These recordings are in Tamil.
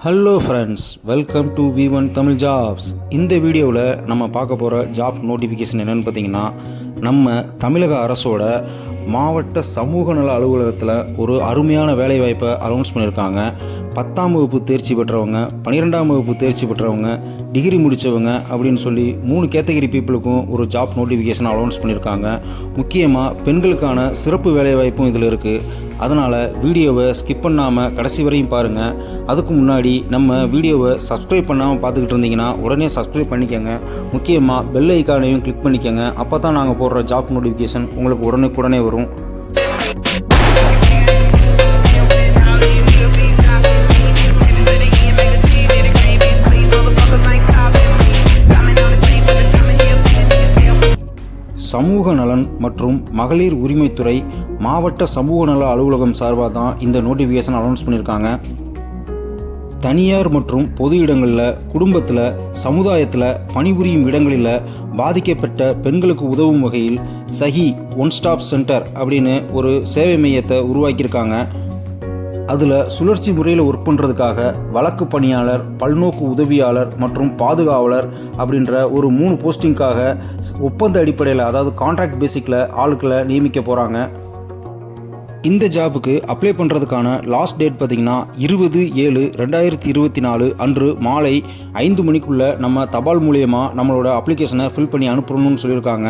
Hello friends, welcome to V1 Tamil jobs. இந்த வீடியோவில் நம்ம பார்க்க போகிற ஜாப் நோட்டிஃபிகேஷன் என்னென்னு பார்த்தீங்கன்னா, நம்ம தமிழக அரசோட மாவட்ட சமூக நல அலுவலகத்தில் ஒரு அருமையான வேலைவாய்ப்பை அனௌன்ஸ் பண்ணியிருக்காங்க. 10ஆம் வகுப்பு தேர்ச்சி பெற்றவங்க, 12ஆம் வகுப்பு தேர்ச்சி பெற்றவங்க, டிகிரி முடித்தவங்க அப்படின்னு சொல்லி 3 கேட்டகரி பீப்புளுக்கும் ஒரு ஜாப் நோட்டிஃபிகேஷன் அனௌன்ஸ் பண்ணியிருக்காங்க. முக்கியமாக பெண்களுக்கான சிறப்பு வேலைவாய்ப்பும் இதில் இருக்குது. அதனால் வீடியோவை ஸ்கிப் பண்ணாமல் கடைசி வரையும் பாருங்கள். அதுக்கு முன்னாடி நம்ம வீடியோவை சப்ஸ்கிரைப் பண்ணாமல் பார்த்துக்கிட்டு இருந்தீங்கன்னா உடனே சப்ஸ்கிரைப் பண்ணிக்கோங்க. முக்கியமாக பெல் ஐக்கானையும் கிளிக் பண்ணிக்கோங்க. அப்போ தான் நாங்கள் போடுற ஜாப் நோட்டிஃபிகேஷன் உங்களுக்கு உடனே வரும். சமூக நலன் மற்றும் மகளிர் உரிமைத்துறை மாவட்ட சமூக நல அலுவலகம் சார்பாக தான் இந்த நோட்டிஃபிகேஷன் அனௌன்ஸ் பண்ணியிருக்காங்க. தனியார் மற்றும் பொது இடங்களில், குடும்பத்தில், சமுதாயத்தில் பணிபுரியும் இடங்களில் பாதிக்கப்பட்ட பெண்களுக்கு உதவும் வகையில் சஹி ஒன் ஸ்டாப் சென்டர் அப்படின்னு ஒரு சேவை மையத்தை உருவாக்கியிருக்காங்க. அதில் சுழற்சி முறையில் ஒர்க் பண்ணுறதுக்காக வழக்கு பணியாளர், பல்நோக்கு உதவியாளர் மற்றும் பாதுகாவலர் அப்படின்ற ஒரு 3 போஸ்டிங்காக ஒப்பந்த அடிப்படையில், அதாவது கான்ட்ராக்ட் பேசிக்கில் ஆளுக்களை நியமிக்க போகிறாங்க. இந்த ஜாபுக்கு அப்ளை பண்ணுறதுக்கான லாஸ்ட் டேட் பார்த்திங்கன்னா 20/7/2024 அன்று மாலை 5 மணிக்குள்ளே நம்ம தபால் மூலியமாக நம்மளோட அப்ளிகேஷனை ஃபில் பண்ணி அனுப்பணும்னு சொல்லியிருக்காங்க.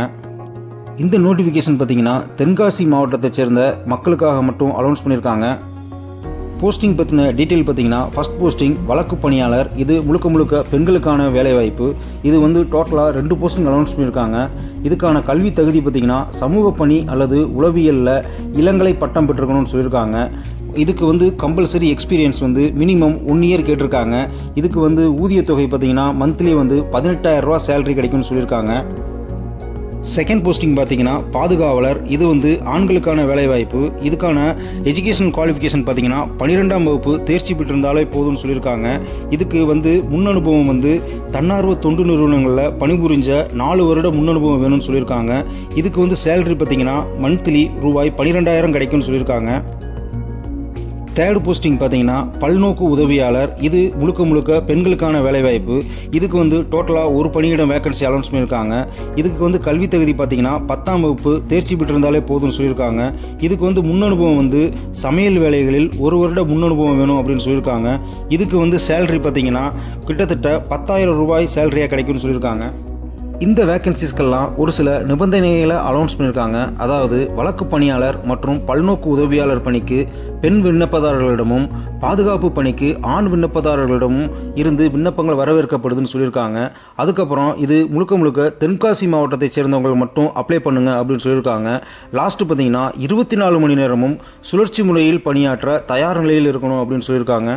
இந்த நோட்டிஃபிகேஷன் பார்த்திங்கன்னா தென்காசி மாவட்டத்தை சேர்ந்த மக்களுக்காக மட்டும் அனௌன்ஸ் பண்ணியிருக்காங்க. போஸ்டிங் பற்றின டீட்டெயில் பார்த்தீங்கன்னா, ஃபஸ்ட் போஸ்டிங் வழக்கு பணியாளர். இது முழுக்க பெண்களுக்கான வேலைவாய்ப்பு. இது டோட்டலாக 2 போஸ்டிங் அனௌன்ஸ் பண்ணியிருக்காங்க. இதுக்கான கல்வி தகுதி பார்த்திங்கன்னா, சமூக பணி அல்லது உளவியலில் இளங்கலை பட்டம் பெற்றிருக்கணும்னு சொல்லியிருக்காங்க. இதுக்கு கம்பல்சரி எக்ஸ்பீரியன்ஸ் மினிமம் 1 இயர் கேட்டிருக்காங்க. இதுக்கு ஊதியத்தொகை பார்த்திங்கன்னா மந்த்லி 18,000 ரூபா சேலரி கிடைக்கும்னு சொல்லியிருக்காங்க. செகண்ட் போஸ்டிங் பார்த்தீங்கன்னா பாதுகாவலர். இது ஆண்களுக்கான வேலைவாய்ப்பு. இதுக்கான எஜுகேஷன் குவாலிஃபிகேஷன் பார்த்தீங்கன்னா 12ஆம் வகுப்பு தேர்ச்சி பெற்றிருந்தாலே போதும்னு சொல்லியிருக்காங்க. இதுக்கு முன் அனுபவம் தன்னார்வ தொண்டு நிறுவனங்களில் பணிபுரிஞ்ச 4 வருட முன் அனுபவம் வேணும்னு சொல்லியிருக்காங்க. இதுக்கு சேலரி பார்த்தீங்கன்னா மந்த்லி ரூபாய் 12,000 கிடைக்கும்னு சொல்லியிருக்காங்க. தேர்ட் போஸ்டிங் பார்த்தீங்கன்னா பல்நோக்கு உதவியாளர். இது முழுக்க பெண்களுக்கான வேலைவாய்ப்பு. இதுக்கு டோட்டலாக ஒரு பணியிடம் வேக்கன்சி அனௌன்ஸ் பண்ணியிருக்காங்க. இதுக்கு கல்வி தகுதி பார்த்தீங்கன்னா 10ஆம் வகுப்பு தேர்ச்சி பெற்றிருந்தாலே போதும்னு சொல்லியிருக்காங்க. இதுக்கு முன் அனுபவம் சமையல் வேலைகளில் 1 வருட முன் அனுபவம் வேணும் அப்படின்னு சொல்லியிருக்காங்க. இதுக்கு சேலரி பார்த்தீங்கன்னா கிட்டத்தட்ட 10,000 ரூபாய் சேலரியாக கிடைக்கும்னு சொல்லியிருக்காங்க. இந்த வேக்கன்சிஸ்கெல்லாம் ஒரு சில நிபந்தனைகளை அனௌன்ஸ் பண்ணியிருக்காங்க. அதாவது வழக்கு பணியாளர் மற்றும் பல்நோக்கு உதவியாளர் பணிக்கு பெண் விண்ணப்பதாரர்களிடமும், பாதுகாப்பு பணிக்கு ஆண் விண்ணப்பதாரர்களிடமும் இருந்து விண்ணப்பங்கள் வரவேற்கப்படுதுன்னு சொல்லியிருக்காங்க. அதுக்கப்புறம் இது முழுக்க தென்காசி மாவட்டத்தை சேர்ந்தவங்க மட்டும் அப்ளை பண்ணுங்க அப்படின்னு சொல்லியிருக்காங்க. லாஸ்ட்டு பார்த்தீங்கன்னா 24 மணி நேரமும் சுழற்சி முறையில் பணியாற்ற தயார் நிலையில் இருக்கணும் அப்படின்னு சொல்லியிருக்காங்க.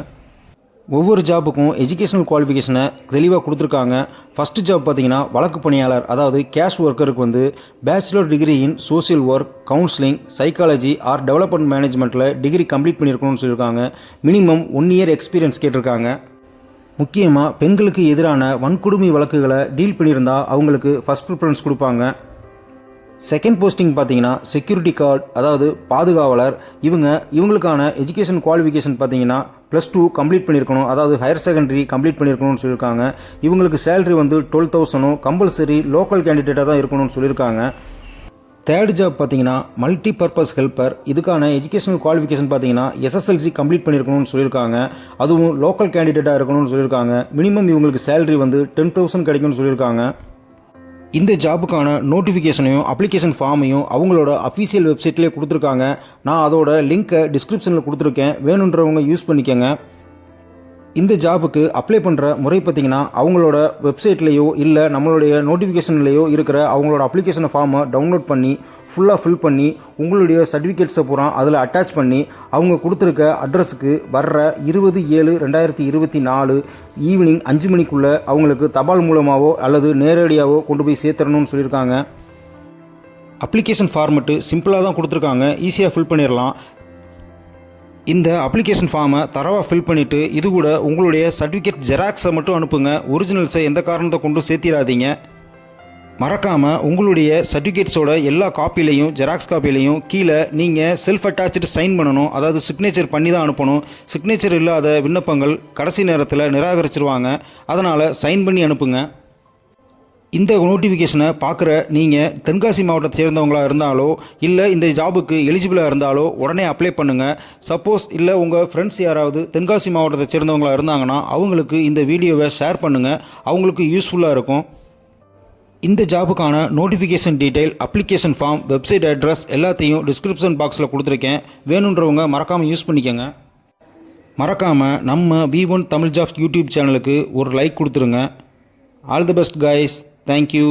ஒவ்வொரு ஜாபுக்கும் எஜுகேஷனல் குவாலிஃபிகேஷனை தெளிவாக கொடுத்துருக்காங்க. ஃபஸ்ட்டு ஜாப் பார்த்தீங்கன்னா வழக்கு பணியாளர், அதாவது கேஷ் ஒர்க்கருக்கு bachelor degree in social work, counselling, psychology or development மேனேஜ்மெண்ட்டில் டிகிரி கம்ப்ளீட் பண்ணியிருக்கணும்னு சொல்லியிருக்காங்க. மினிமம் 1 இயர் எக்ஸ்பீரியன்ஸ் கேட்டிருக்காங்க. முக்கியமாக பெண்களுக்கு எதிரான வன்கொடுமை வழக்குகளை டீல் பண்ணியிருந்தால் அவங்களுக்கு ஃபஸ்ட் ப்ரிஃபரன்ஸ் கொடுப்பாங்க. செகண்ட் போஸ்டிங் பார்த்தீங்கன்னா செக்யூரிட்டி கார்டு, அதாவது பாதுகாவலர். இவங்களுக்கான எஜுகேஷன் குவாலிஃபிகேஷன் பார்த்தீங்கன்னா +2 கம்ப்ளீட் பண்ணியிருக்கணும், அதாவது ஹையர் செகண்டரி கம்ப்ளீட் பண்ணியிருக்கணும்னு சொல்லியிருக்காங்க. இவங்களுக்கு சேலரி 12,000 கம்பல்சரி லோக்கல் கேண்டிடேட்டாக தான் இருக்கணும்னு சொல்லியிருக்காங்க. தேர்ட் ஜாப் பார்த்தீங்கன்னா மல்டி பர்பஸ் ஹெல்ப்பர். இதுக்கான எஜுகேஷனல் குவாலிஃபிகேஷன் பார்த்தீங்கன்னா SSLC கம்ப்ளீட் பண்ணியிருக்கணும்னு சொல்லியிருக்காங்க. அதுவும் லோக்கல் கேண்டிடேட்டாக இருக்கணும்னு சொல்லியிருக்காங்க. மினிமம் இவங்களுக்கு சேலரி 10,000 கிடைக்கும்னு சொல்லியிருக்காங்க. இந்த ஜாபுக்கான நோட்டிஃபிகேஷனையும் அப்ளிகேஷன் ஃபார்மையும் அவங்களோட அஃபீஷியல் வெப்சைட்லேயே கொடுத்துருக்காங்க. நான் அதோட லிங்க்கை டிஸ்கிரிப்ஷனில் கொடுத்துருக்கேன், வேணுன்றவங்க யூஸ் பண்ணிக்கோங்க. இந்த ஜாபுக்கு அப்ளை பண்ணுற முறை பார்த்திங்கன்னா அவங்களோட வெப்சைட்லேயோ இல்லை நம்மளுடைய நோட்டிஃபிகேஷன்லேயோ இருக்கிற அவங்களோட அப்ளிகேஷன் ஃபார்மை டவுன்லோட் பண்ணி ஃபுல்லாக ஃபில் பண்ணி உங்களுடைய சர்டிஃபிகேட்ஸை பூரா அதில் அட்டாச் பண்ணி அவங்க கொடுத்துருக்க அட்ரஸுக்கு வர்ற 20/7/2024 ஈவினிங் 5 மணிக்குள்ளே அவங்களுக்கு தபால் மூலமாகவோ அல்லது நேரடியாகவோ கொண்டு போய் சேர்த்துறணும்னு சொல்லியிருக்காங்க. அப்ளிகேஷன் ஃபார்மெட்டு சிம்பிளாக தான் கொடுத்துருக்காங்க, ஈஸியாக ஃபில் பண்ணிடலாம். இந்த அப்ளிகேஷன் ஃபார்மை தரவாக ஃபில் பண்ணிவிட்டு இது கூட உங்களுடைய சர்டிஃபிகேட் ஜெராக்ஸை மட்டும் அனுப்புங்க. ஒரிஜினல்ஸை எந்த காரணத்தை கொண்டு சேர்த்திடாதீங்க. மறக்காமல் உங்களுடைய சர்டிஃபிகேட்ஸோட எல்லா காப்பிலையும் ஜெராக்ஸ் காப்பிலையும் கீழே நீங்கள் செல்ஃப் அட்டாச்சு சைன் பண்ணணும். அதாவது சிக்னேச்சர் பண்ணி தான் அனுப்பணும். சிக்னேச்சர் இல்லாத விண்ணப்பங்கள் கடைசி நேரத்தில் நிராகரிச்சிருவாங்க. அதனால் சைன் பண்ணி அனுப்புங்க. இந்த நோட்டிஃபிகேஷனை பார்க்குற நீங்கள் தென்காசி மாவட்டத்தை சேர்ந்தவங்களாக இருந்தாலோ இல்லை இந்த ஜாபுக்கு எலிஜிபிளாக இருந்தாலோ உடனே அப்ளை பண்ணுங்கள். சப்போஸ் இல்லை உங்கள் ஃப்ரெண்ட்ஸ் யாராவது தென்காசி மாவட்டத்தை சேர்ந்தவங்களாக இருந்தாங்கன்னா அவங்களுக்கு இந்த வீடியோவை ஷேர் பண்ணுங்கள். அவங்களுக்கு யூஸ்ஃபுல்லாக இருக்கும். இந்த ஜாபுக்கான notification detail, application form, website address எல்லாத்தையும் டிஸ்கிரிப்ஷன் பாக்ஸில் கொடுத்துருக்கேன். வேணுன்றவங்க மறக்காமல் யூஸ் பண்ணிக்கோங்க. மறக்காமல் நம்ம V1 தமிழ் ஜாப்ஸ் யூடியூப் சேனலுக்கு ஒரு லைக் கொடுத்துருங்க. All the best guys. Thank you.